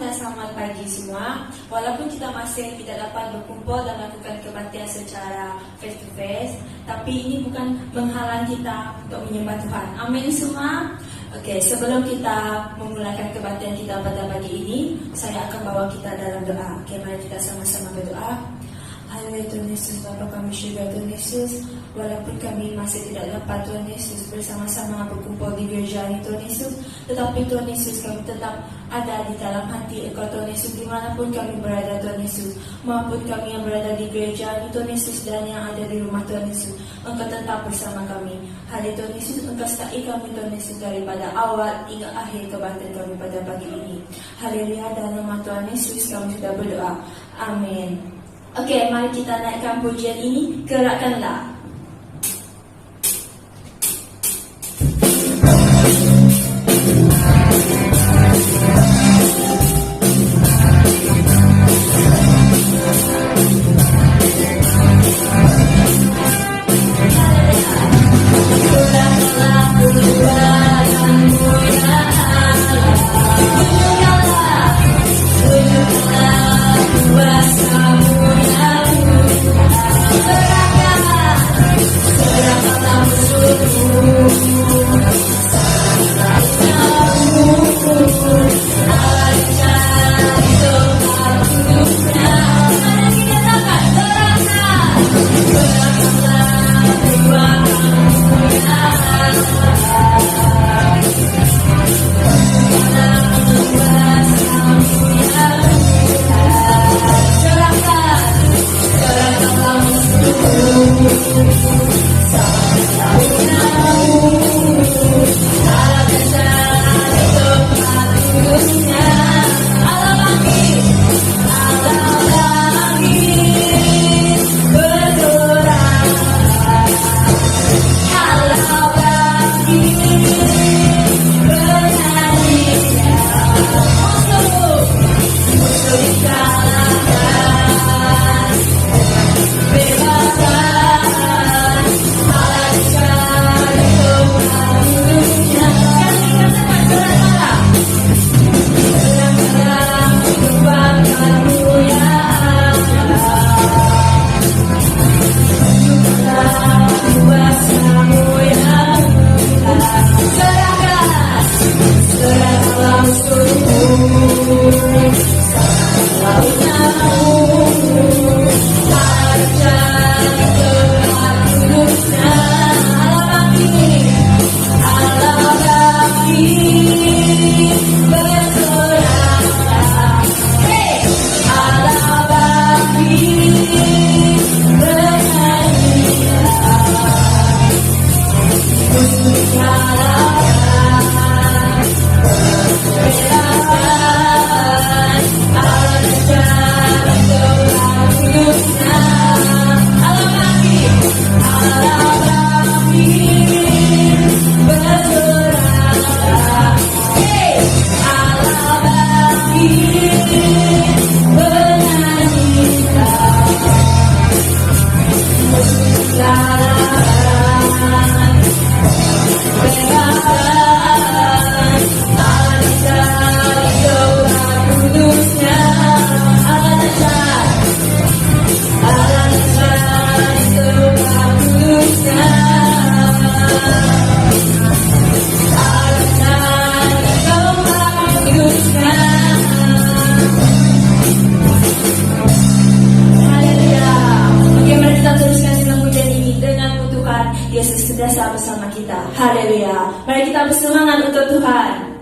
dan selamat pagi semua. Walaupun kita masih tidak dapat berkumpul dan melakukan kebaktian secara face to face, tapi ini bukan menghalang kita untuk menyembah Tuhan. Amin semua. Oke, sebelum kita memulakan kebaktian kita pada pagi ini, saya akan bawa kita dalam doa. Oke, mari kita sama-sama berdoa. Haleluya Tuhan Yesus, Bapa kami syurga Tuhan Yesus, walaupun kami masih tidak dapat Tuhan Yesus bersama-sama berkumpul di gereja ini Tuhan Yesus, tetapi Tuhan Yesus kami tetap ada di dalam hati Engkau Tuhan Yesus, dimanapun kami berada Tuhan Yesus, maupun kami yang berada di gereja ini Tuhan Yesus dan yang ada di rumah Tuhan Yesus, Engkau tetap bersama kami. Haleluya Tuhan Yesus, Engkau sertai kami Tuhan Yesus daripada awal hingga akhir kebaktian kami pada pagi ini. Haleluya, dalam nama Tuhan Yesus kami sudah berdoa. Amin. Oke, mari kita naikkan pujian ini, gerakkanlah. Yesus senantiasa bersama kita. Haleluya. Mari kita bersemangat untuk Tuhan.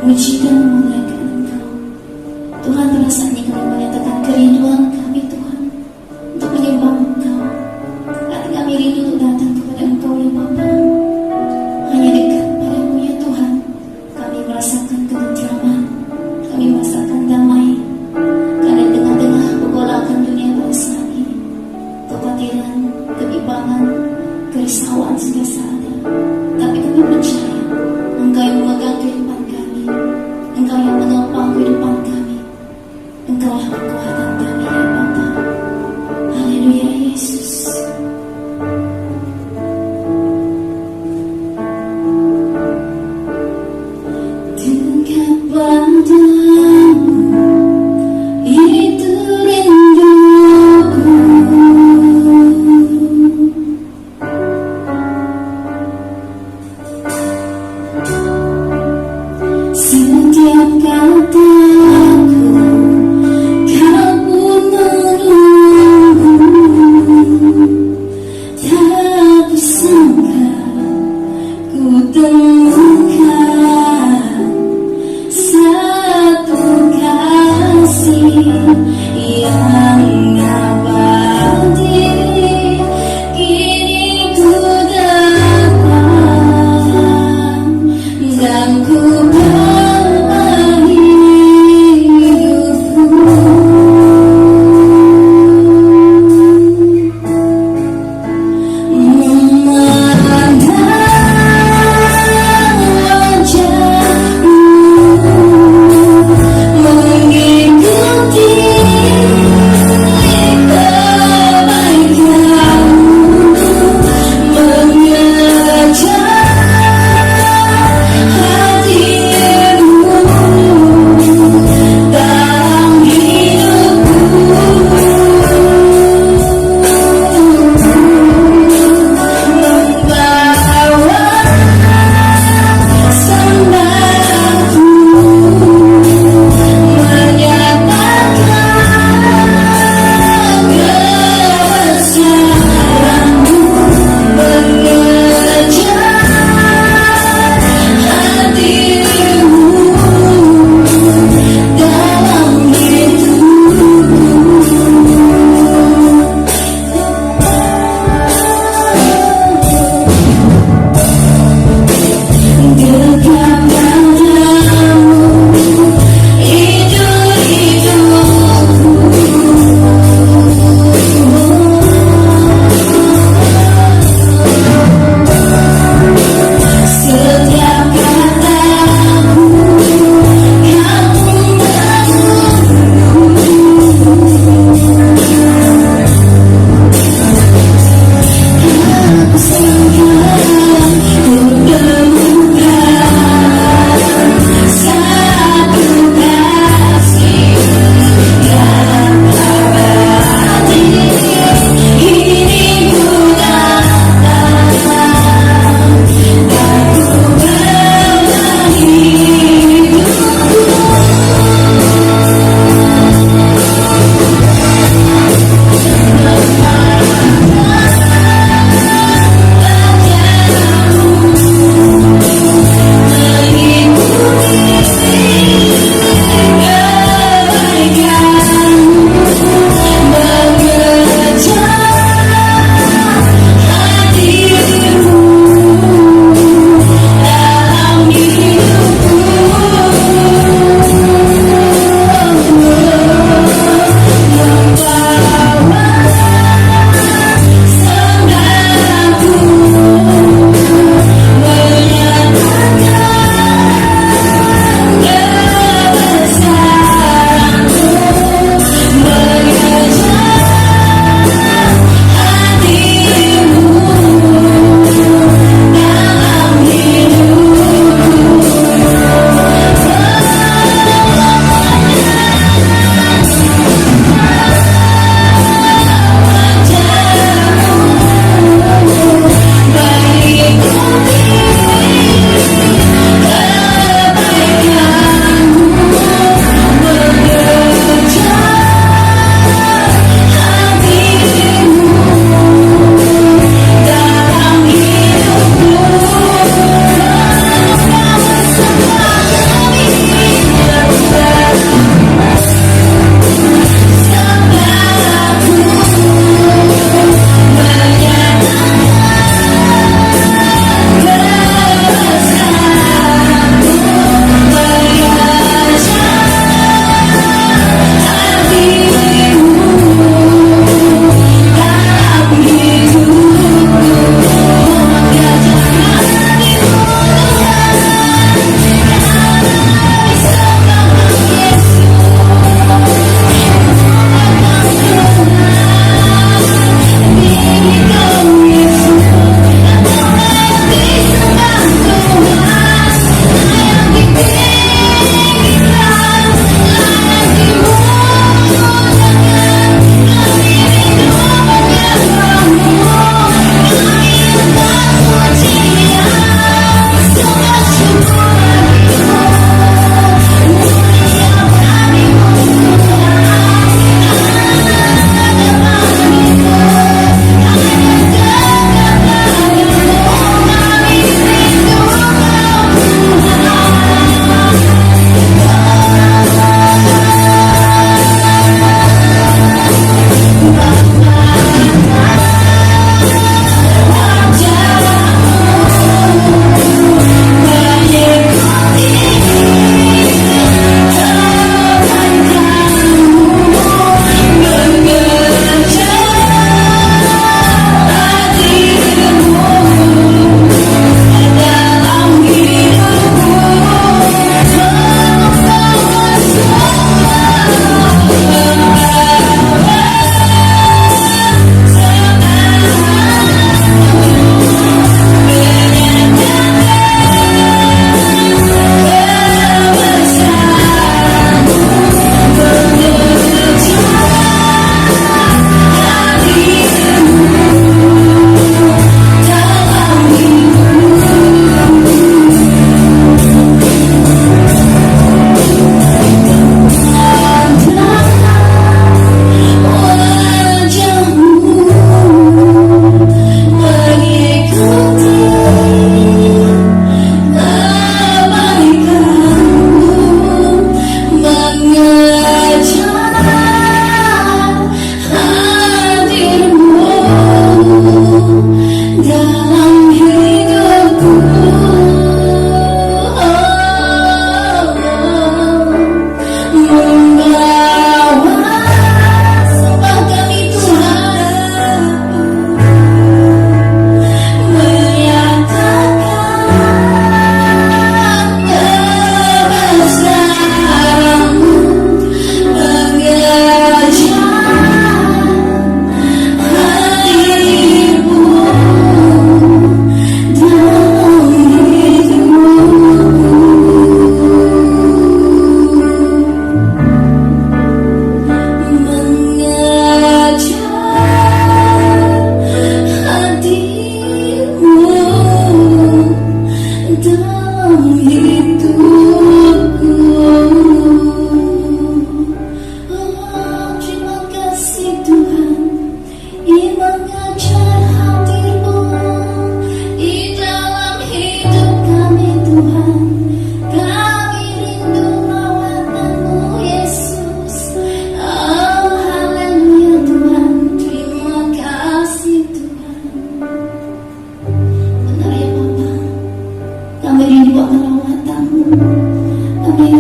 memuji dan memuliakan Engkau. Tuhan, pada saatnya kami menyatakan kerinduan kami Tuhan untuk menyembah Engkau. Hati kami rindu untuk datang kepada Engkau ya Bapa. Hanya dekat padamu ya Tuhan kami merasakan ketentraman, kami merasakan damai. Karena di tengah-tengah pergolakan dunia pada saat ini, kekhawatiran, kebimbangan, kerisauan sentiasa ada. Tapi kami percaya Engkau yang memegang kehidupan kami, Engkau yang menopang kehidupan kami, Engkaulah kekuatan kami ya Bapa. Haleluya Yesus. Dekat padamu itu rinduku. Setiap kataku kau pun menunggu. Tak kusangka ku temukan satu kasih yang abadi. Kini ku dapat dan ku bahagia.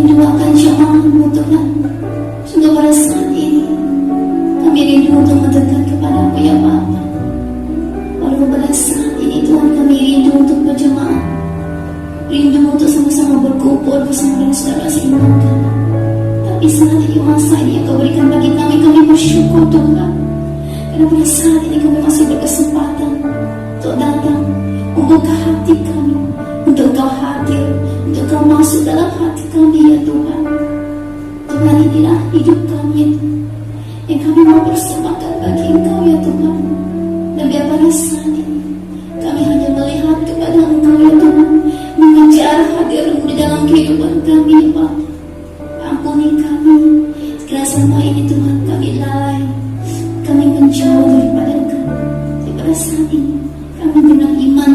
rindu akan jemaat-Mu Tuhan. Sungguh pada saat ini kami rindu untuk mendekat kepada-Mu ya Bapa. Walau pada saat ini Tuhan kami rindu untuk berjemaat, rindu untuk sama-sama berkumpul bersama dengan saudara seiman kami. Tapi saat ini masa ini yang Kau berikan bagi kami bersyukur Tuhan. Karena pada saat ini kami masih berkesempatan untuk datang, membuka hati kami, untuk Kau hadir, untuk Kau masuk dalam hati kami ya Tuhan. Tuhan, inilah hidup kami yang kami mau persembahkan bagi Engkau ya Tuhan. Dan biar pada saat ini kami hanya melihat kepada Engkau ya Tuhan, mengejar hadir-Mu di dalam kehidupan kami ya Bapa. Ampuni kami sekiranya selama ini Tuhan kami lalai, kami menjauh daripada Engkau. Tapi pada saat ini kami dengan iman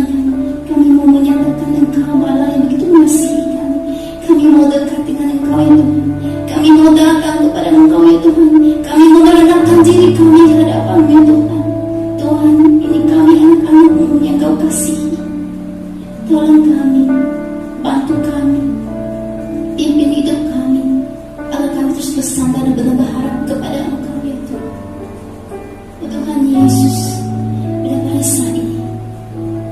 kami mau menyatakan Engkau Allah yang begitu mengasihi kami. Kami mau dekat dengan Engkau ya Tuhan. Kami mau datang kepada Engkau ya Tuhan. Kami mau merendahkan diri kami di hadapan-Mu ya Tuhan. Tuhan, ini kami anak-anak-Mu yang Kau kasihi. Tolong kami, bantu kami, pimpin hidup kami, agar kami terus bersandar dan benar berharap kepada Engkau ya Tuhan. Ya Tuhan Yesus, bila pada saat ini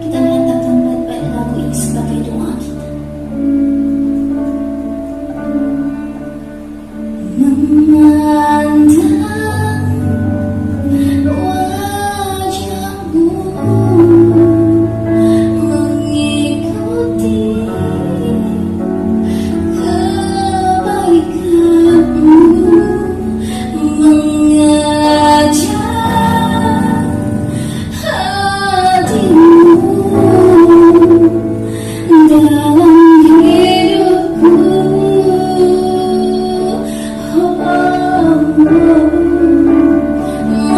kita menyatakan baik-baik lagu ini sebagai doa kita. Memandang wajah-Mu, mengikuti kebaikan-Mu, mengejar hadir-Mu dalam hidupku.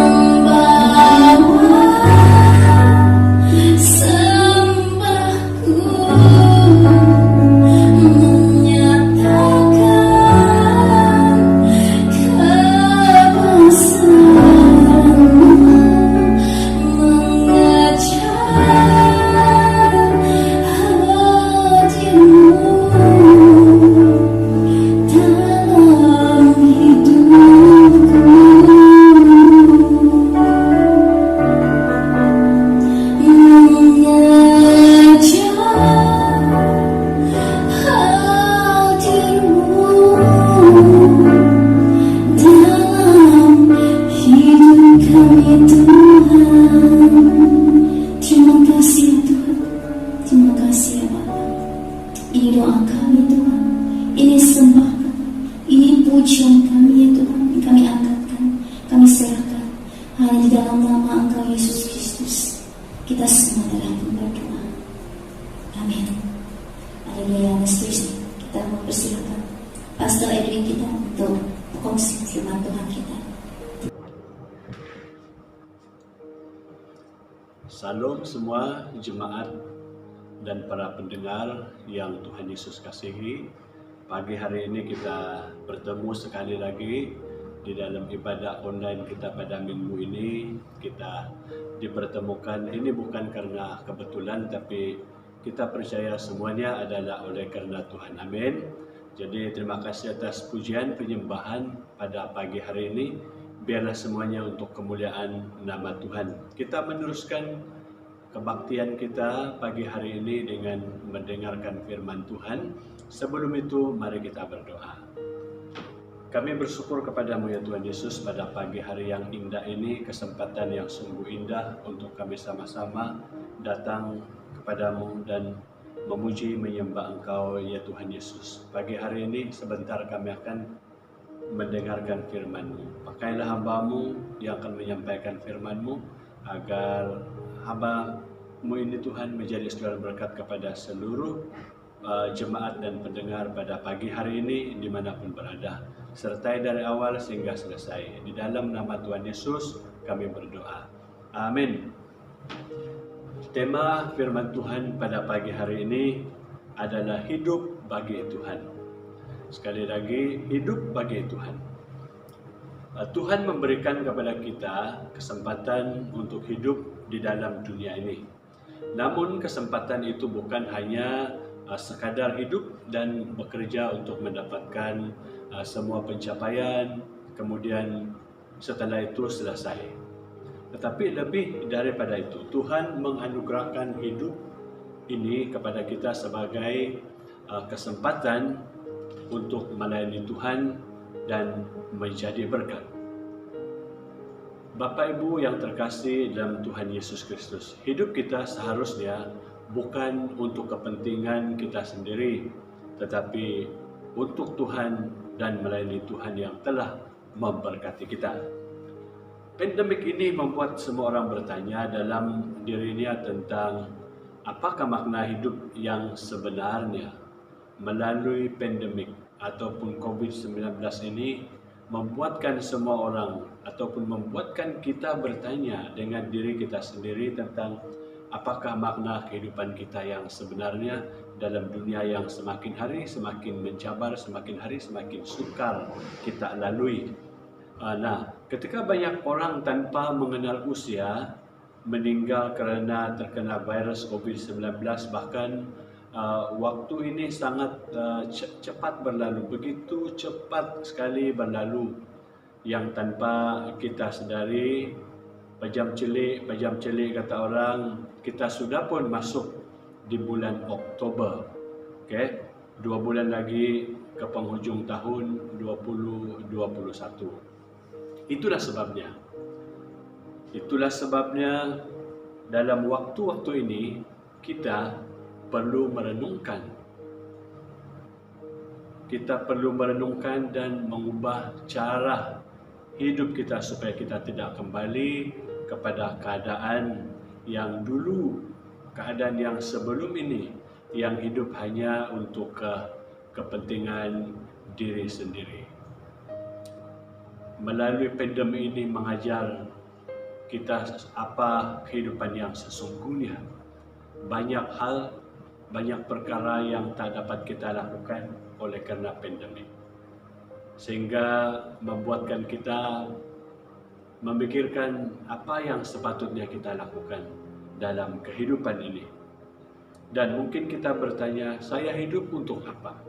Membawa sembahku, menyatakan kebesaran-Mu, mengejar hadir-Mu dalam hidupku. Mengejar hadir-Mu dalam hidup kami Tuhan. Terima kasih ya Tuhan. Terima kasih ya Bapa. Ini doa kami Tuhan. Ini sembah kami. Ini pujian kami ya Tuhan. Yang kami angkatkan, kami serahkan hanya di dalam nama Engkau Yesus Kristus. Kita semua telah pun berdoa. Amin. Haleluya. Seterusnya kita mempersilakan Pastor Edwin kita untuk berkongsi firman Tuhan kita. Salam semua jemaat dan para pendengar yang Tuhan Yesus kasihi. Pagi hari ini kita bertemu sekali lagi di dalam ibadah online kita pada minggu ini. Kita dipertemukan ini bukan karena kebetulan, tapi kita percaya semuanya adalah oleh karena Tuhan. Amin. Jadi terima kasih atas pujian penyembahan pada pagi hari ini. Biarlah semuanya untuk kemuliaan nama Tuhan. Kita meneruskan kebaktian kita pagi hari ini dengan mendengarkan firman Tuhan. Sebelum itu, mari kita berdoa. Kami bersyukur kepada-Mu ya Tuhan Yesus pada pagi hari yang indah ini, kesempatan yang sungguh indah untuk kami sama-sama datang kepada-Mu dan memuji menyembah Engkau ya Tuhan Yesus. Pagi hari ini sebentar kami akan mendengarkan firman-Mu. Pakailah hamba-Mu yang akan menyampaikan firman-Mu, agar hamba-Mu ini Tuhan menjadi segala berkat kepada seluruh jemaat dan pendengar pada pagi hari ini dimanapun berada. Sertai dari awal sehingga selesai. Di dalam nama Tuhan Yesus kami berdoa. Amin. Tema firman Tuhan pada pagi hari ini adalah hidup bagi Tuhan. Sekali lagi, hidup bagi Tuhan. Tuhan memberikan kepada kita kesempatan untuk hidup di dalam dunia ini. Namun kesempatan itu bukan hanya sekadar hidup dan bekerja untuk mendapatkan semua pencapaian, kemudian setelah itu selesai. Tetapi lebih daripada itu, Tuhan menganugerahkan hidup ini kepada kita sebagai kesempatan untuk melayani Tuhan dan menjadi berkat. Bapak Ibu yang terkasih dalam Tuhan Yesus Kristus, hidup kita seharusnya bukan untuk kepentingan kita sendiri, tetapi untuk Tuhan dan melayani Tuhan yang telah memberkati kita. Pandemik ini membuat semua orang bertanya dalam dirinya tentang apakah makna hidup yang sebenarnya. Melalui pandemik ataupun COVID-19 ini membuatkan semua orang ataupun membuatkan kita bertanya dengan diri kita sendiri tentang apakah makna kehidupan kita yang sebenarnya dalam dunia yang semakin hari semakin mencabar, semakin hari semakin sukar kita lalui. Nah, ketika banyak orang tanpa mengenal usia meninggal kerana terkena virus COVID-19, bahkan waktu ini sangat cepat berlalu, begitu cepat sekali berlalu, yang tanpa kita sedari, pejam celik kata orang, kita sudah pun masuk di bulan Oktober. Okay? 2 bulan lagi ke penghujung tahun 2021. Itulah sebabnya dalam waktu-waktu ini kita perlu merenungkan. Kita perlu merenungkan dan mengubah cara hidup kita supaya kita tidak kembali kepada keadaan yang dulu, keadaan yang sebelum ini, yang hidup hanya untuk kepentingan diri sendiri. Melalui pandemi ini mengajar kita apa kehidupan yang sesungguhnya. Banyak hal, banyak perkara yang tak dapat kita lakukan oleh kerana pandemik, sehingga membuatkan kita memikirkan apa yang sepatutnya kita lakukan dalam kehidupan ini. Dan mungkin kita bertanya, saya hidup untuk apa?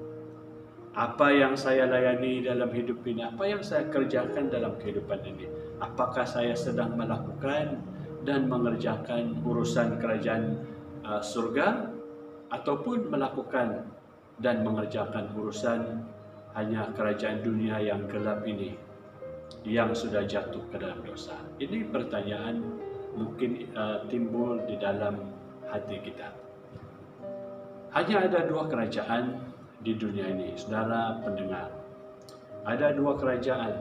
Apa yang saya layani dalam hidup ini? Apa yang saya kerjakan dalam kehidupan ini? Apakah saya sedang melakukan dan mengerjakan urusan kerajaan surga, ataupun melakukan dan mengerjakan urusan hanya kerajaan dunia yang gelap ini, yang sudah jatuh ke dalam dosa? Ini pertanyaan mungkin timbul di dalam hati kita. Hanya ada 2 kerajaan di dunia ini, saudara pendengar. Ada 2 kerajaan,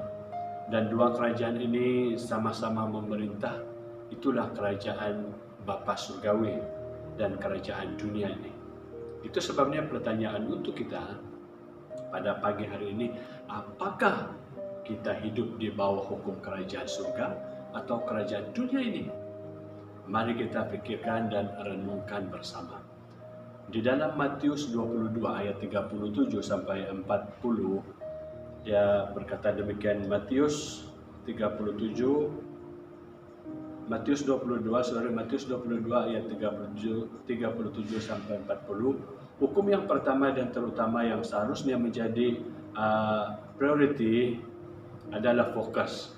dan 2 kerajaan ini sama-sama memerintah. Itulah kerajaan Bapa Surgawi dan kerajaan dunia ini. Itu sebabnya pertanyaan untuk kita pada pagi hari ini, apakah kita hidup di bawah hukum kerajaan surga atau kerajaan dunia ini? Mari kita pikirkan dan renungkan bersama. Di dalam Matius 22 ayat 37 sampai 40, dia berkata demikian. Matius 22 ayat 37 sampai 40. Hukum yang pertama dan terutama yang seharusnya menjadi priority adalah fokus.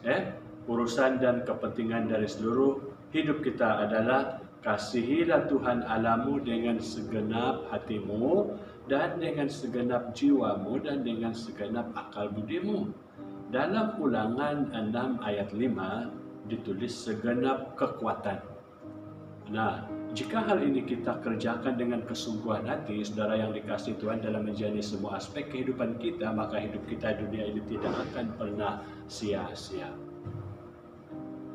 Urusan dan kepentingan dari seluruh hidup kita adalah kasihilah Tuhan Allahmu dengan segenap hatimu dan dengan segenap jiwamu dan dengan segenap akal budimu. Dalam Ulangan 6 ayat 5 ditulis segenap kekuatan. Nah, jika hal ini kita kerjakan dengan kesungguhan hati, saudara yang dikasihi Tuhan, dalam menjalani semua aspek kehidupan kita, maka hidup kita dunia ini tidak akan pernah sia-sia.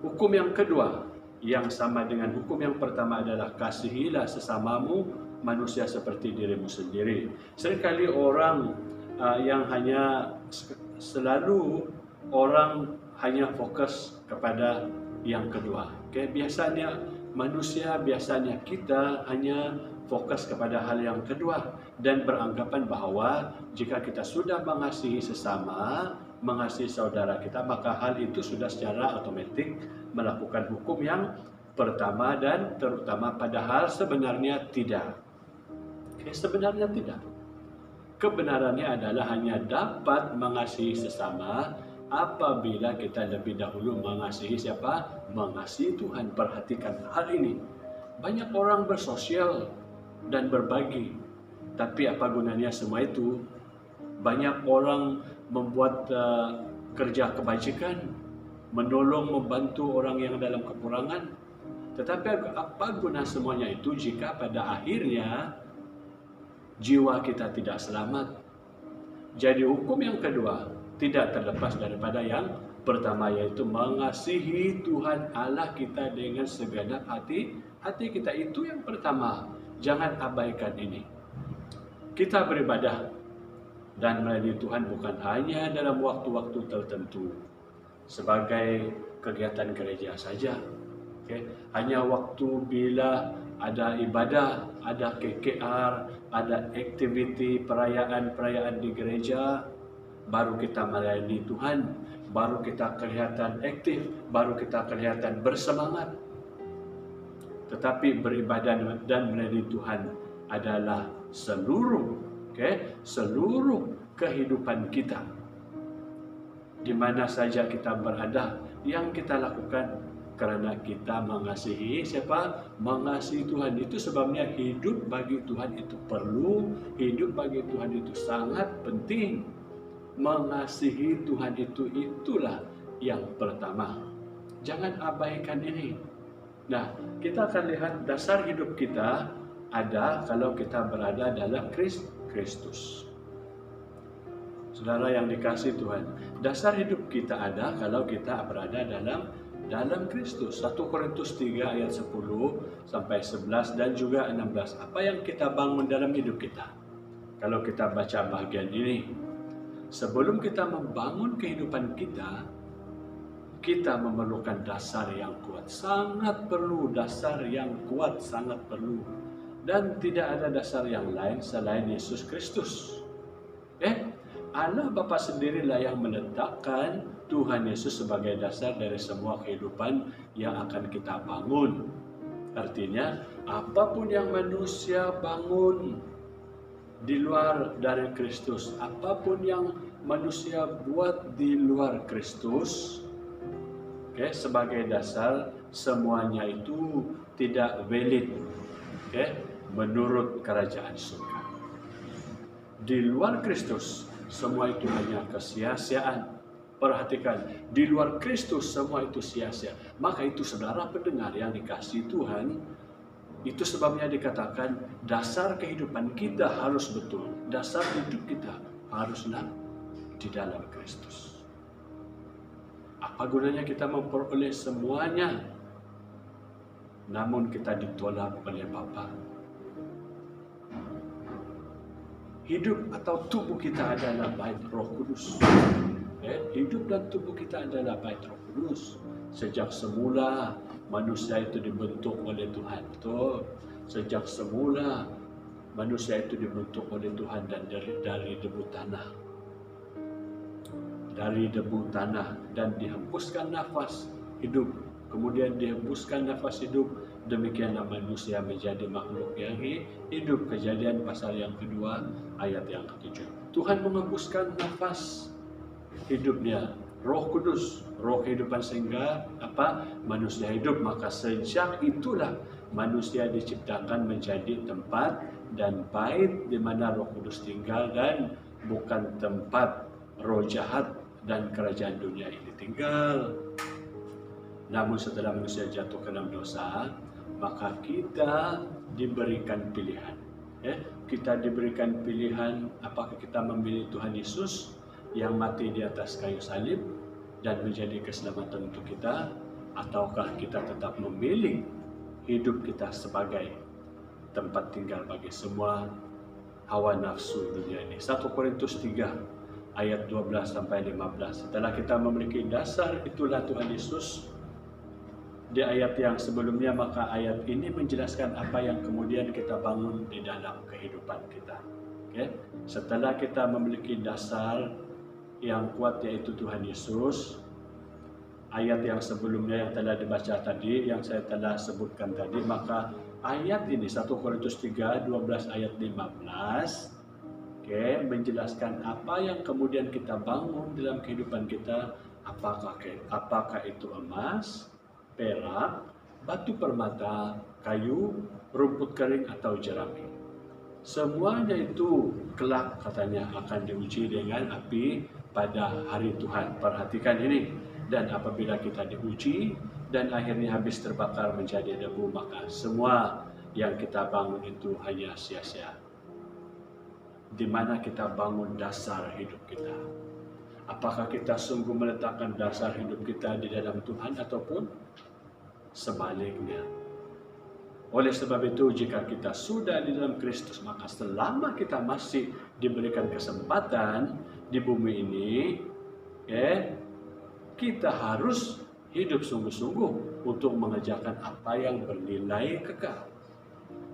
Hukum yang kedua, yang sama dengan hukum yang pertama, adalah kasihilah sesamamu manusia seperti dirimu sendiri. Seringkali orang yang hanya selalu orang hanya fokus kepada yang kedua. Biasanya manusia, biasanya kita hanya fokus kepada hal yang kedua dan beranggapan bahwa jika kita sudah mengasihi sesama, mengasihi saudara kita, maka hal itu sudah secara otomatis melakukan hukum yang pertama dan terutama, padahal sebenarnya tidak. Sebenarnya tidak. Kebenarannya adalah hanya dapat mengasihi sesama apabila kita lebih dahulu mengasihi siapa? Mengasihi Tuhan. Perhatikan hal ini. Banyak orang bersosial dan berbagi, tapi apa gunanya semua itu? Banyak orang membuat kerja kebajikan, menolong, membantu orang yang dalam kekurangan. Tetapi apa guna semuanya itu jika pada akhirnya jiwa kita tidak selamat? Jadi hukum yang kedua tidak terlepas daripada yang pertama, yaitu mengasihi Tuhan Allah kita dengan segenap hati kita. Itu yang pertama. Jangan abaikan ini. Kita beribadah dan melayani Tuhan bukan hanya dalam waktu-waktu tertentu sebagai kegiatan gereja saja. Hanya waktu bila ada ibadah, ada KKR, ada aktiviti perayaan di gereja, baru kita melayani Tuhan, baru kita kelihatan aktif, baru kita kelihatan bersemangat. Tetapi beribadah dan melayani Tuhan adalah seluruh kehidupan kita. Di mana saja kita berada, yang kita lakukan karena kita mengasihi siapa? Mengasihi Tuhan. Itu sebabnya hidup bagi Tuhan itu perlu, hidup bagi Tuhan itu sangat penting. Mengasihi Tuhan itulah yang pertama. Jangan abaikan ini. Nah, kita akan lihat dasar hidup kita ada kalau kita berada dalam Kristus. Saudara yang dikasihi Tuhan, dasar hidup kita ada kalau kita berada dalam Kristus. 1 Korintus 3 ayat 10 sampai 11 dan juga 16. Apa yang kita bangun dalam hidup kita? Kalau kita baca bagian ini, sebelum kita membangun kehidupan kita memerlukan dasar yang kuat. Sangat perlu dasar yang kuat, sangat perlu. Dan tidak ada dasar yang lain selain Yesus Kristus. Allah Bapa sendirilah yang meletakkan Tuhan Yesus sebagai dasar dari semua kehidupan yang akan kita bangun. Artinya, apapun yang manusia bangun di luar dari Kristus, apapun yang manusia buat di luar Kristus, sebagai dasar, semuanya itu tidak valid menurut kerajaan surga. Di luar Kristus, semua itu hanya kesia-siaan. Perhatikan, di luar Kristus semua itu sia-sia. Maka itu saudara pendengar yang dikasihi Tuhan, itu sebabnya dikatakan dasar kehidupan kita harus betul. Dasar hidup kita haruslah di dalam Kristus. Apa gunanya kita memperoleh semuanya, namun kita ditolak oleh Bapa? Hidup atau tubuh kita adalah bait Roh Kudus. Hidup dan tubuh kita adalah bait Roh Kudus. Sejak semula manusia itu dibentuk oleh Tuhan. Sejak semula manusia itu dibentuk oleh Tuhan dan dari debu tanah. Dari debu tanah dan dihembuskan nafas hidup. Kemudian dihembuskan nafas hidup. Demikianlah manusia menjadi makhluk yang hidup. Kejadian pasal yang kedua ayat yang ke-7. Tuhan mengembuskan nafas hidupnya, Roh Kudus, roh kehidupan, sehingga manusia hidup. Maka sejak itulah manusia diciptakan menjadi tempat dan bait di mana Roh Kudus tinggal, dan bukan tempat roh jahat dan kerajaan dunia ini tinggal. Namun setelah manusia jatuh ke dalam dosa, maka kita diberikan pilihan. Kita diberikan pilihan, apakah kita memilih Tuhan Yesus yang mati di atas kayu salib dan menjadi keselamatan untuk kita, ataukah kita tetap memilih hidup kita sebagai tempat tinggal bagi semua hawa nafsu dunia ini. 1 Korintus 3 ayat 12 sampai 15. Setelah kita memiliki dasar itulah Tuhan Yesus di ayat yang sebelumnya, maka ayat ini menjelaskan apa yang kemudian kita bangun di dalam kehidupan kita. Setelah kita memiliki dasar yang kuat yaitu Tuhan Yesus, ayat yang sebelumnya yang telah dibaca tadi, yang saya telah sebutkan tadi, maka ayat ini 1 Korintus 3, 12 ayat 15 menjelaskan apa yang kemudian kita bangun dalam kehidupan kita, apakah itu emas, perak, batu permata, kayu, rumput kering atau jerami. Semuanya itu kelak katanya akan diuji dengan api pada hari Tuhan. Perhatikan ini. Dan apabila kita diuji dan akhirnya habis terbakar menjadi debu, maka semua yang kita bangun itu hanya sia-sia. Di mana kita bangun dasar hidup kita? Apakah kita sungguh meletakkan dasar hidup kita di dalam Tuhan ataupun sebaliknya? Oleh sebab itu, jika kita sudah di dalam Kristus, maka selama kita masih diberikan kesempatan di bumi ini, kita harus hidup sungguh-sungguh untuk mengerjakan apa yang bernilai kekal.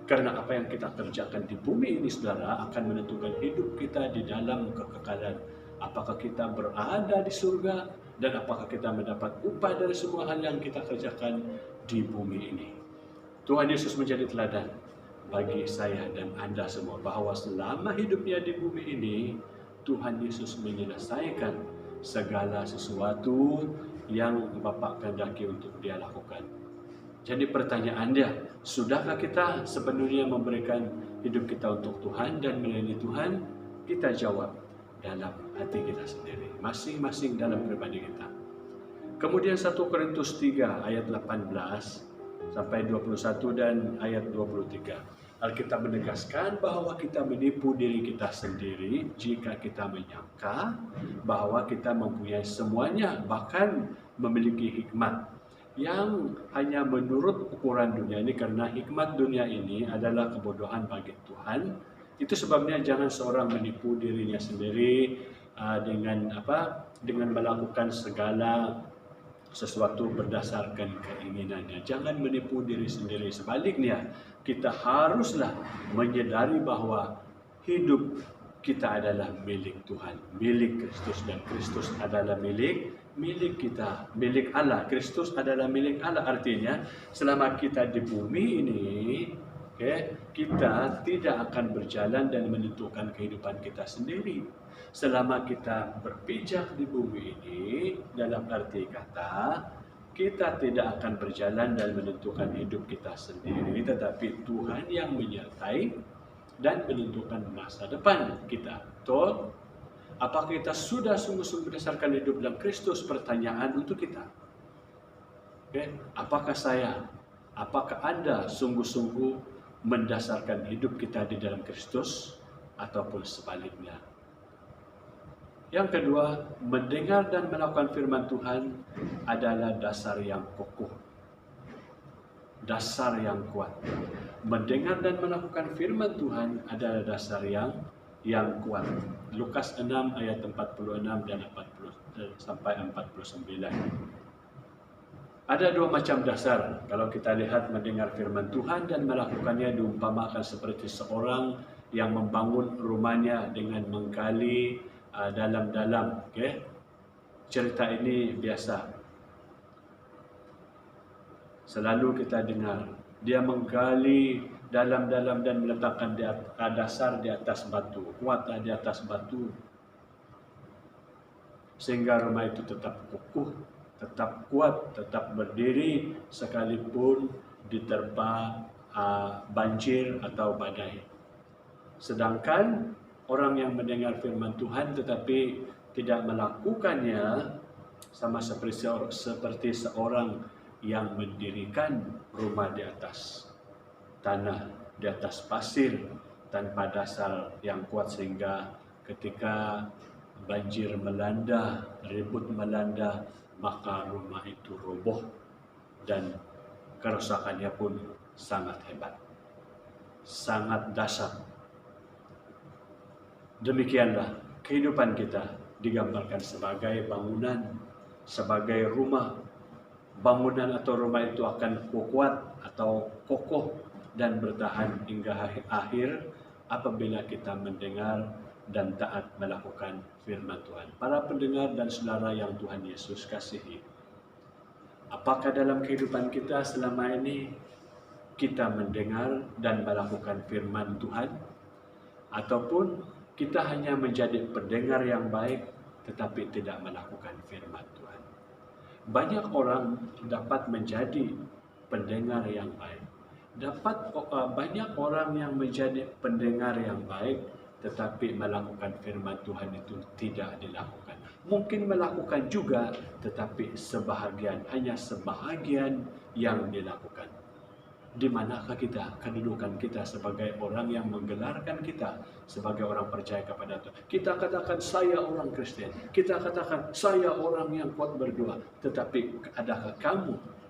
Karena apa yang kita kerjakan di bumi ini, saudara, akan menentukan hidup kita di dalam kekekalan. Apakah kita berada di surga dan apakah kita mendapat upah dari semua hal yang kita kerjakan di bumi ini. Tuhan Yesus menjadi teladan bagi saya dan Anda semua bahwa selama hidupnya di bumi ini, Tuhan Yesus menyelesaikan segala sesuatu yang Bapa kehendaki untuk dia lakukan. Jadi pertanyaannya, sudahkah kita sepenuhnya memberikan hidup kita untuk Tuhan dan melayani Tuhan? Kita jawab dalam hati kita sendiri, masing-masing dalam pribadi kita. Kemudian 1 Korintus 3 ayat 18 sampai 21 dan ayat 23. Alkitab menegaskan bahwa kita menipu diri kita sendiri jika kita menyangka bahwa kita mempunyai semuanya, bahkan memiliki hikmat yang hanya menurut ukuran dunia ini, karena hikmat dunia ini adalah kebodohan bagi Tuhan. Itu sebabnya jangan seorang menipu dirinya sendiri dengan melakukan segala sesuatu berdasarkan keinginannya. Jangan menipu diri sendiri. Sebaliknya, kita haruslah menyadari bahwa hidup kita adalah milik Tuhan, milik Kristus, dan Kristus adalah milik kita, milik Allah. Kristus adalah milik Allah. Artinya, selama kita di bumi ini, kita tidak akan berjalan dan menentukan kehidupan kita sendiri. Selama kita berpijak di bumi ini, dalam arti kata, kita tidak akan berjalan dan menentukan hidup kita sendiri, tetapi Tuhan yang menyertai dan menentukan masa depan kita. Betul? Apakah kita sudah sungguh-sungguh berdasarkan hidup dalam Kristus? Pertanyaan untuk kita. Apakah Anda sungguh-sungguh mendasarkan hidup kita di dalam Kristus ataupun sebaliknya? Yang kedua, mendengar dan melakukan firman Tuhan adalah dasar yang kokoh, dasar yang kuat. Mendengar dan melakukan firman Tuhan adalah dasar yang kuat. Lukas 6 ayat 46 dan 40 sampai 49. Ada dua macam dasar. Kalau kita lihat mendengar firman Tuhan dan melakukannya diumpamakan seperti seorang yang membangun rumahnya dengan menggali dalam-dalam. Cerita ini biasa. Selalu kita dengar. Dia menggali dalam-dalam dan meletakkan dasar di atas batu, kuatlah di atas batu, sehingga rumah itu tetap kokoh, tetap kuat, tetap berdiri sekalipun diterpa banjir atau badai. Sedangkan orang yang mendengar firman Tuhan tetapi tidak melakukannya sama seperti seorang yang mendirikan rumah di atas tanah, di atas pasir tanpa dasar yang kuat, sehingga ketika banjir melanda, ribut melanda, maka rumah itu roboh dan kerusakannya pun sangat hebat, sangat dahsyat. Demikianlah kehidupan kita digambarkan sebagai bangunan, sebagai rumah. Bangunan atau rumah itu akan kuat atau kokoh dan bertahan hingga akhir apabila kita mendengar dan taat melakukan firman Tuhan. Para pendengar dan saudara yang Tuhan Yesus kasihi, apakah dalam kehidupan kita selama ini kita mendengar dan melakukan firman Tuhan, ataupun kita hanya menjadi pendengar yang baik tetapi tidak melakukan firman Tuhan. Banyak orang dapat menjadi pendengar yang baik. Banyak orang yang menjadi pendengar yang baik tetapi melakukan firman Tuhan itu tidak dilakukan. Mungkin melakukan juga tetapi hanya sebahagian yang dilakukan. Di manakah kita, kedudukan kita sebagai orang yang menggelarkan kita sebagai orang percaya kepada Tuhan? Kita katakan saya orang Kristen, kita katakan saya orang yang kuat berdoa, tetapi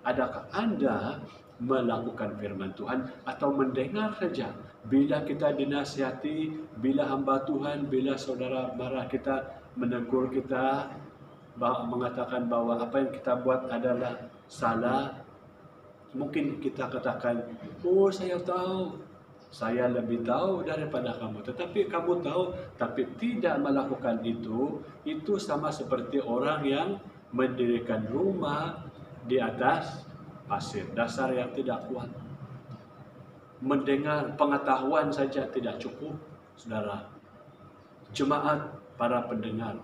adakah Anda melakukan firman Tuhan atau mendengar saja? Bila kita dinasihati, bila hamba Tuhan, bila saudara marah kita, menegur kita, mengatakan bahwa apa yang kita buat adalah salah, mungkin kita katakan, oh saya tahu, saya lebih tahu daripada kamu. Tetapi kamu tahu, tapi tidak melakukan itu sama seperti orang yang mendirikan rumah di atas pasir, dasar yang tidak kuat. Mendengar pengetahuan saja tidak cukup, saudara. Jemaat, para pendengar,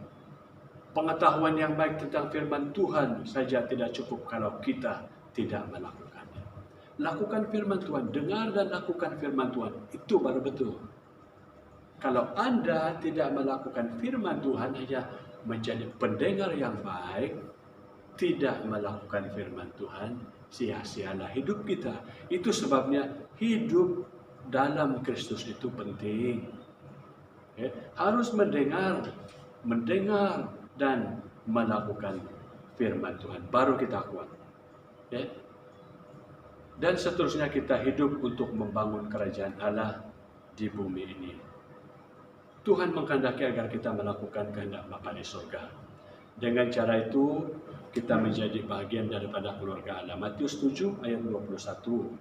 pengetahuan yang baik tentang firman Tuhan saja tidak cukup kalau kita tidak melakukannya. Lakukan firman Tuhan, dengar dan lakukan firman Tuhan, itu baru betul. Kalau Anda tidak melakukan firman Tuhan, hanya menjadi pendengar yang baik, tidak melakukan firman Tuhan, sia-sialah hidup kita. Itu sebabnya hidup dalam Kristus itu penting. Harus mendengar dan melakukan firman Tuhan, baru kita kuat. Dan seterusnya kita hidup untuk membangun kerajaan Allah di bumi ini. Tuhan mengkehendaki agar kita melakukan kehendak Bapa di surga. Dengan cara itu kita menjadi bagian daripada keluarga Allah. Matius 7 ayat 21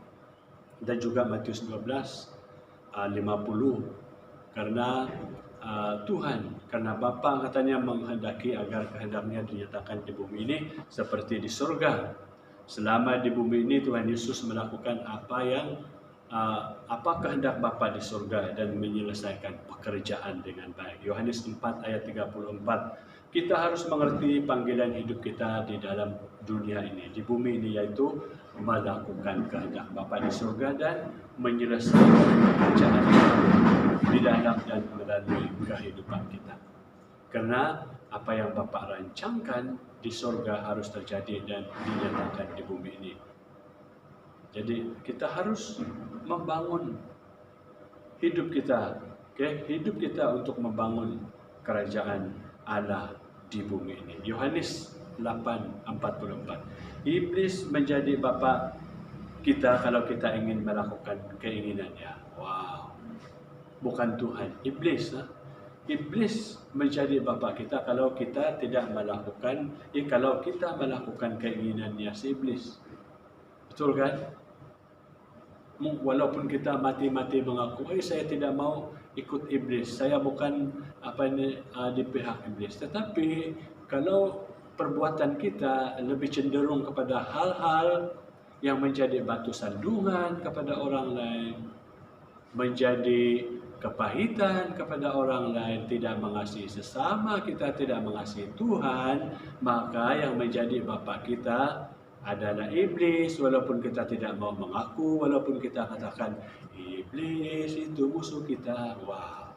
dan juga Matius 12 50. Karena karena Bapa katanya menghendaki agar kehendaknya dinyatakan di bumi ini seperti di surga. Selama di bumi ini Tuhan Yesus melakukan apa kehendak Bapa di surga dan menyelesaikan pekerjaan dengan baik. Yohanes 4 ayat 34. Kita harus mengerti panggilan hidup kita di dalam dunia ini, di bumi ini, yaitu melakukan kehendak Bapa di surga dan menyelesaikan pekerjaan di dalam dan melalui kehidupan kita. Karena apa yang Bapa rancangkan di surga harus terjadi dan dinyatakan di bumi ini. Jadi kita harus membangun hidup kita, hidup kita untuk membangun kerajaan Allah di bumi ini. Yohanes 8:44. Iblis menjadi bapa kita kalau kita ingin melakukan keinginannya. Wow. Bukan Tuhan, iblis. Iblis menjadi bapa kita kalau kita tidak melakukan, kalau kita melakukan keinginannya si iblis. Betul kan? Walaupun kita mati-mati mengaku, saya tidak mau ikut iblis, saya bukan di pihak iblis. Tetapi kalau perbuatan kita lebih cenderung kepada hal-hal yang menjadi batu sandungan kepada orang lain, menjadi kepahitan kepada orang lain, tidak mengasihi sesama kita, tidak mengasihi Tuhan, maka yang menjadi bapa kita adalah iblis. Walaupun kita tidak mau mengaku, walaupun kita katakan iblis itu musuh kita, wow,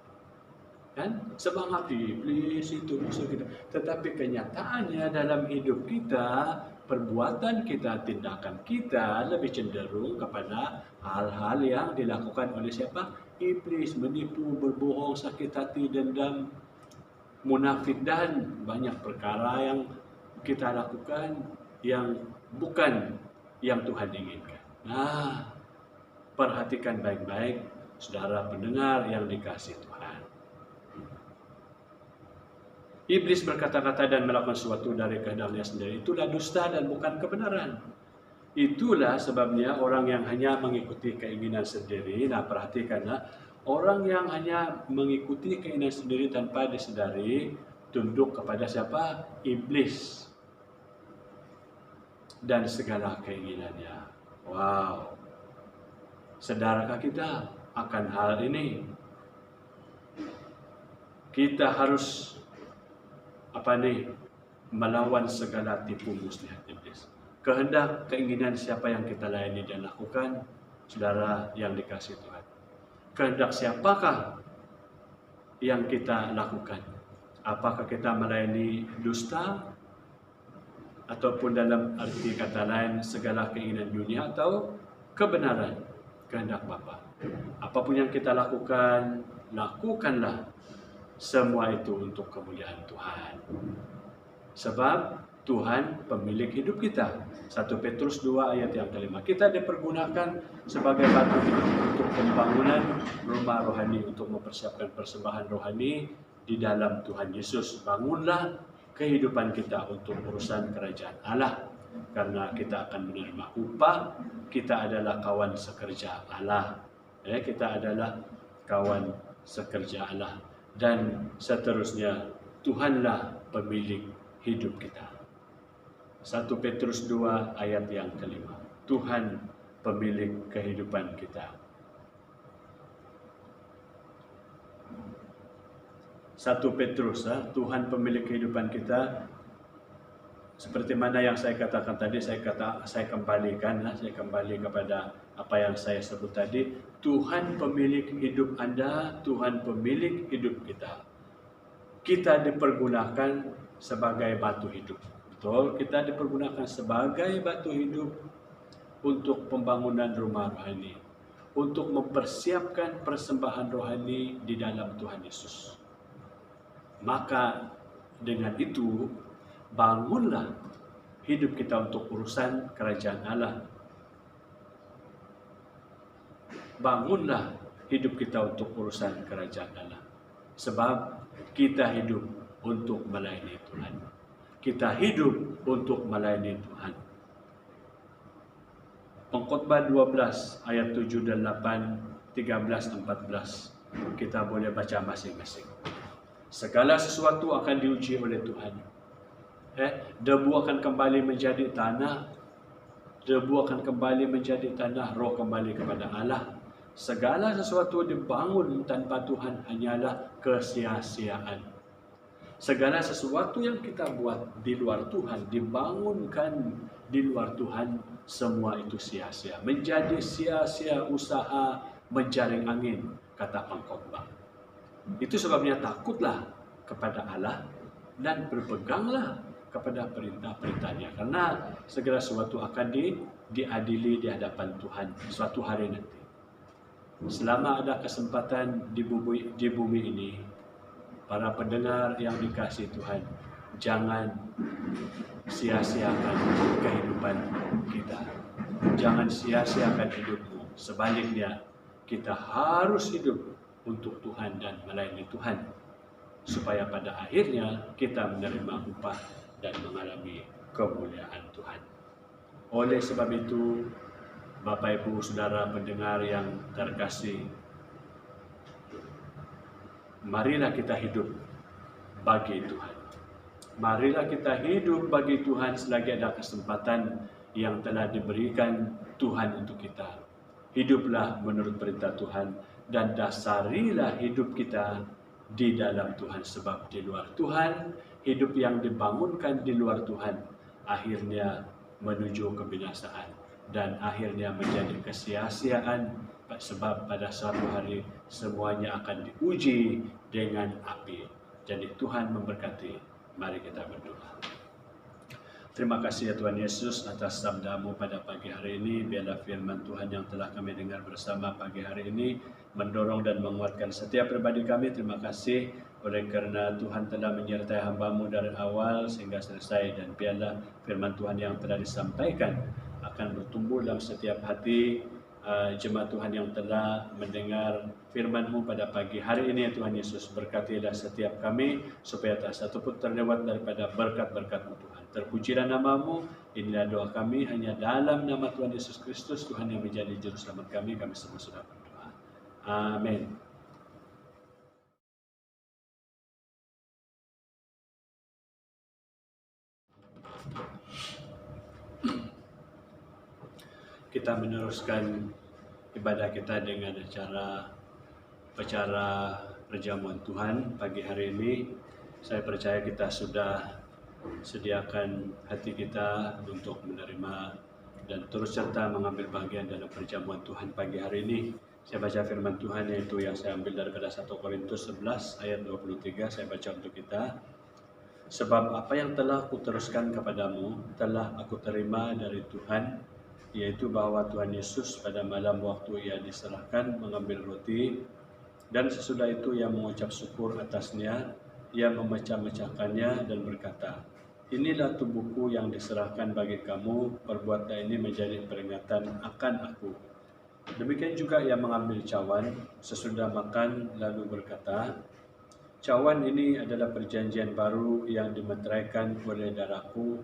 kan? Semangat iblis itu musuh kita. Tetapi kenyataannya dalam hidup kita, perbuatan kita, tindakan kita lebih cenderung kepada hal-hal yang dilakukan oleh siapa? Iblis. Menipu, berbohong, sakit hati, dendam, munafik, dan banyak perkara yang kita lakukan yang bukan yang Tuhan inginkan. Nah, perhatikan baik-baik, saudara pendengar yang dikasihi Tuhan. Iblis berkata-kata dan melakukan sesuatu dari kehendaknya sendiri, itulah dusta dan bukan kebenaran. Itulah sebabnya orang yang hanya mengikuti keinginan sendiri, nah perhatikanlah, orang yang hanya mengikuti keinginan sendiri tanpa disadari, tunduk kepada siapa? Iblis dan segala keinginannya. Wow. Sadarakah kita akan hal ini? Kita harus melawan segala tipu muslihat iblis. Kehendak, keinginan siapa yang kita layani dan lakukan, saudara yang dikasihi Tuhan. Kehendak siapakah yang kita lakukan? Apakah kita melayani dusta? Ataupun dalam arti kata lain, segala keinginan dunia atau kebenaran, kehendak Bapa. Apapun yang kita lakukan, lakukanlah semua itu untuk kemuliaan Tuhan. Sebab Tuhan pemilik hidup kita. 1 Petrus 2 ayat yang kelima. Kita dipergunakan sebagai batu hidup untuk pembangunan rumah rohani, untuk mempersiapkan persembahan rohani di dalam Tuhan Yesus. Bangunlah kehidupan kita untuk urusan kerajaan Allah. Karena kita akan menerima upah, kita adalah kawan sekerja Allah. Kita adalah kawan sekerja Allah. Dan seterusnya, Tuhanlah pemilik hidup kita. 1 Petrus 2 ayat yang kelima. Tuhan pemilik kehidupan kita. 1 Petrus, Tuhan pemilik kehidupan kita. Seperti mana yang saya katakan tadi, saya kembali kepada apa yang saya sebut tadi. Tuhan pemilik hidup Anda, Tuhan pemilik hidup kita. Kita dipergunakan sebagai batu hidup. Betul, kita dipergunakan sebagai batu hidup untuk pembangunan rumah rohani, untuk mempersiapkan persembahan rohani di dalam Tuhan Yesus. Maka dengan itu, bangunlah hidup kita untuk urusan kerajaan Allah. Bangunlah hidup kita untuk urusan kerajaan Allah. Sebab kita hidup untuk melayani Tuhan. Kita hidup untuk melayani Tuhan. Pengkhotbah 12 ayat 7 dan 8, 13 dan 14. Kita boleh baca masing-masing. Segala sesuatu akan diuji oleh Tuhan. Debu akan kembali menjadi tanah. Debu akan kembali menjadi tanah, roh kembali kepada Allah. Segala sesuatu dibangun tanpa Tuhan hanyalah kesia-siaan. Segala sesuatu yang kita buat di luar Tuhan, dibangunkan di luar Tuhan, semua itu sia-sia. Menjadi sia-sia usaha menjaring angin, kata pengkhotbah. Itu sebabnya takutlah kepada Allah dan berpeganglah kepada perintah-perintahnya. Karena segala sesuatu akan diadili di hadapan Tuhan suatu hari nanti. Selama ada kesempatan di bumi ini, para pendengar yang dikasihi Tuhan, jangan sia-siakan kehidupan kita. Jangan sia-siakan hidupmu. Sebaliknya, kita harus hidup untuk Tuhan dan melayani Tuhan, supaya pada akhirnya kita menerima upah dan mengalami kemuliaan Tuhan. Oleh sebab itu, Bapak Ibu Saudara pendengar yang terkasih, marilah kita hidup bagi Tuhan. Marilah kita hidup bagi Tuhan selagi ada kesempatan yang telah diberikan Tuhan untuk kita. Hiduplah menurut perintah Tuhan dan dasarilah hidup kita di dalam Tuhan. Sebab di luar Tuhan, hidup yang dibangunkan di luar Tuhan akhirnya menuju kebinasaan dan akhirnya menjadi kesia-siaan, sebab pada suatu hari semuanya akan diuji dengan api. Jadi Tuhan memberkati. Mari kita berdoa. Terima kasih ya Tuhan Yesus atas sabda-Mu pada pagi hari ini. Biarlah firman Tuhan yang telah kami dengar bersama pagi hari ini mendorong dan menguatkan setiap pribadi kami. Terima kasih oleh karena Tuhan telah menyertai hamba-Mu dari awal sehingga selesai. Dan biarlah firman Tuhan yang telah disampaikan akan bertumbuh dalam setiap hati jemaat Tuhan yang telah mendengar firman-Mu pada pagi hari ini ya Tuhan Yesus. Berkatilah setiap kami supaya tak satu pun terlewat daripada berkat-berkat-Mu Tuhan. Terpujilah nama-Mu. Inilah doa kami hanya dalam nama Tuhan Yesus Kristus, Tuhan yang menjadi juru selamat kami. Kami semua sudah berdoa. Amin. Kita meneruskan ibadah kita dengan acara perjamuan Tuhan pagi hari ini. Saya percaya kita sudah sediakan hati kita untuk menerima dan turut serta mengambil bagian dalam perjamuan Tuhan pagi hari ini. Saya baca firman Tuhan, yaitu yang saya ambil daripada 1 Korintus 11 ayat 23. Saya baca untuk kita. Sebab apa yang telah kuteruskan kepadamu telah aku terima dari Tuhan, yaitu bahwa Tuhan Yesus pada malam waktu ia diserahkan mengambil roti, dan sesudah itu ia mengucap syukur atasnya, ia memecah-mecahkannya dan berkata, inilah tubuhku yang diserahkan bagi kamu, perbuatlah ini menjadi peringatan akan aku. Demikian juga ia mengambil cawan sesudah makan lalu berkata, cawan ini adalah perjanjian baru yang dimeteraikan oleh darahku,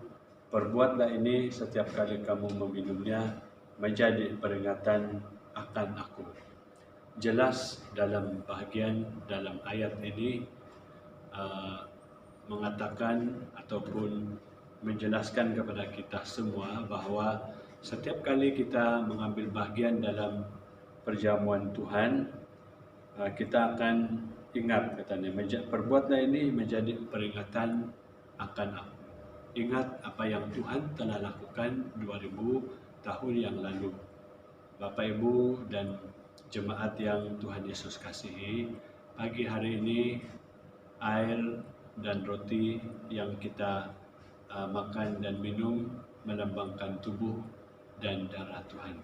perbuatlah ini setiap kali kamu meminumnya menjadi peringatan akan aku. Jelas dalam ayat ini mengatakan ataupun menjelaskan kepada kita semua bahwa setiap kali kita mengambil bagian dalam perjamuan Tuhan, kita akan ingat, katanya, perbuatlah ini menjadi peringatan akan aku. Ingat apa yang Tuhan telah lakukan 2000 tahun yang lalu. Bapak Ibu dan jemaat yang Tuhan Yesus kasihi, pagi hari ini air dan roti yang kita makan dan minum melambangkan tubuh dan darah Tuhan.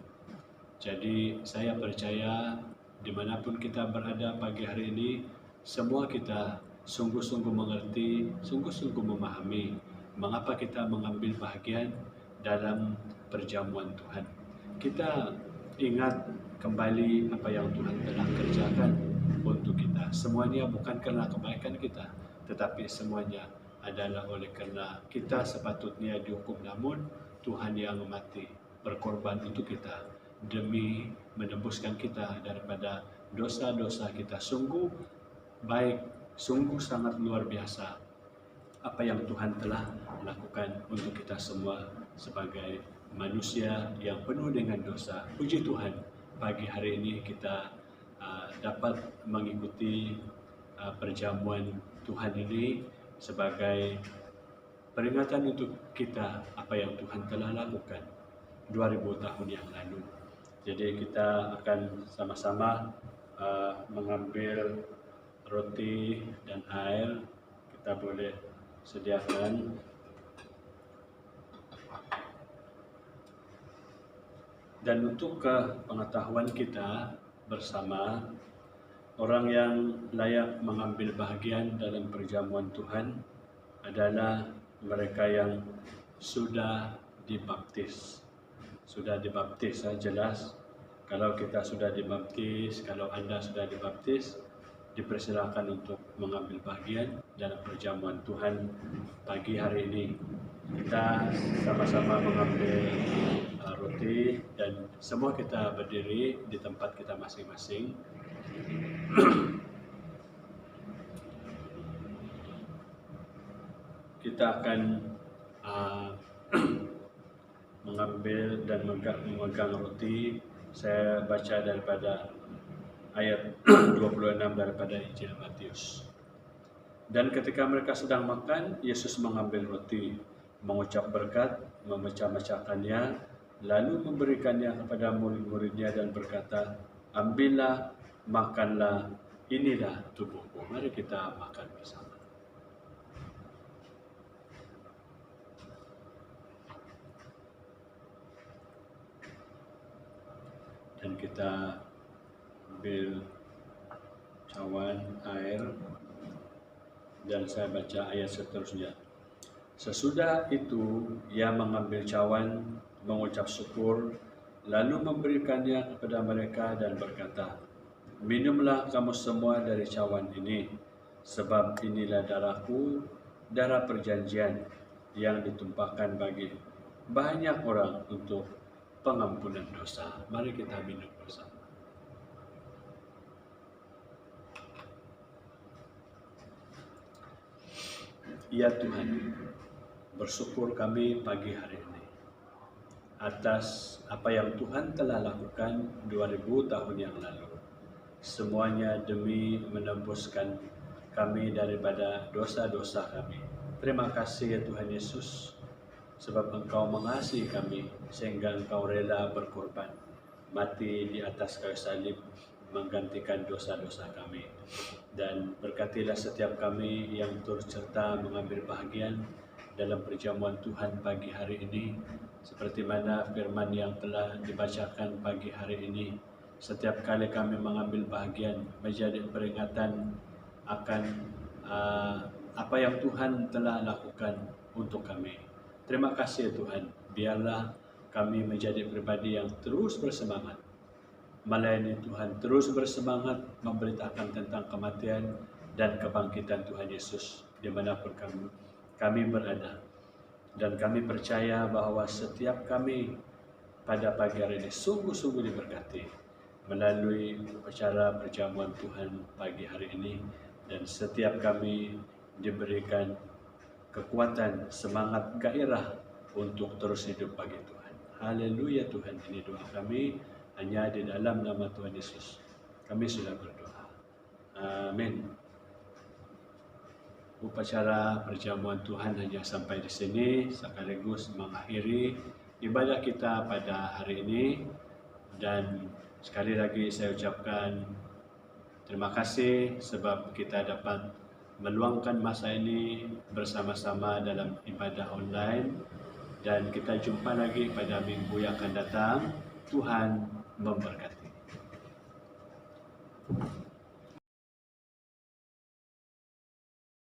Jadi saya percaya dimanapun kita berada pagi hari ini, semua kita sungguh-sungguh mengerti, sungguh-sungguh memahami mengapa kita mengambil bahagian dalam perjamuan Tuhan. Kita ingat kembali apa yang Tuhan telah kerjakan untuk kita. Semuanya bukan karena kebaikan kita, tetapi semuanya adalah oleh karena kita sepatutnya dihukum, namun Tuhan yang mati berkorban untuk kita demi menebuskan kita daripada dosa-dosa kita. Sungguh baik, sungguh sangat luar biasa apa yang Tuhan telah lakukan untuk kita semua sebagai manusia yang penuh dengan dosa. Puji Tuhan, pagi hari ini kita dapat mengikuti perjamuan Tuhan ini sebagai peringatan untuk kita apa yang Tuhan telah lakukan 2000 tahun yang lalu. Jadi kita akan sama-sama mengambil roti dan air. Kita boleh sediakan. Dan untuk pengetahuan kita bersama, orang yang layak mengambil bahagian dalam perjamuan Tuhan adalah mereka yang sudah dibaptis. Sudah dibaptis, jelas. Kalau kita sudah dibaptis, kalau Anda sudah dibaptis, dipersilakan untuk mengambil bahagian dalam perjamuan Tuhan pagi hari ini. Kita sama-sama mengambil roti dan semua kita berdiri di tempat kita masing-masing. Kita akan mengambil dan memegang roti. Saya baca daripada ayat 26 daripada Injil Matius. Dan ketika mereka sedang makan, Yesus mengambil roti, mengucap berkat, memecah-mecahkannya, lalu memberikannya kepada murid-muridnya dan berkata, ambillah, makanlah, inilah tubuhku. Mari kita makan bersama. Dan kita ambil cawan air dan saya baca ayat seterusnya. Sesudah itu ia mengambil cawan, mengucap syukur, lalu memberikannya kepada mereka dan berkata, minumlah kamu semua dari cawan ini, sebab inilah darahku, darah perjanjian yang ditumpahkan bagi banyak orang untuk pengampunan dosa. Mari kita minum bersama. Ya Tuhan, bersyukur kami pagi hari ini atas apa yang Tuhan telah lakukan 2000 tahun yang lalu. Semuanya demi menembuskan kami daripada dosa-dosa kami. Terima kasih ya Tuhan Yesus, sebab Engkau mengasihi kami sehingga Engkau rela berkorban, mati di atas kayu salib menggantikan dosa-dosa kami. Dan berkatilah setiap kami yang turut serta mengambil bahagian dalam perjamuan Tuhan pagi hari ini, seperti mana firman yang telah dibacakan pagi hari ini. Setiap kali kami mengambil bahagian menjadi peringatan akan apa yang Tuhan telah lakukan untuk kami. Terima kasih Tuhan, biarlah kami menjadi pribadi yang terus bersemangat melayani Tuhan, terus bersemangat memberitakan tentang kematian dan kebangkitan Tuhan Yesus dimanapun kami berada. Dan kami percaya bahwa setiap kami pada pagi hari ini sungguh-sungguh diberkati melalui upacara perjamuan Tuhan pagi hari ini, dan setiap kami diberikan kekuatan, semangat, gairah untuk terus hidup bagi Tuhan. Haleluya Tuhan, ini doa kami hanya di dalam nama Tuhan Yesus. Kami sudah berdoa. Amin. Upacara perjamuan Tuhan hanya sampai di sini, sekaligus mengakhiri ibadah kita pada hari ini. Dan sekali lagi saya ucapkan terima kasih sebab kita dapat meluangkan masa ini bersama-sama dalam ibadah online. Dan kita jumpa lagi pada minggu yang akan datang. Tuhan memberkati.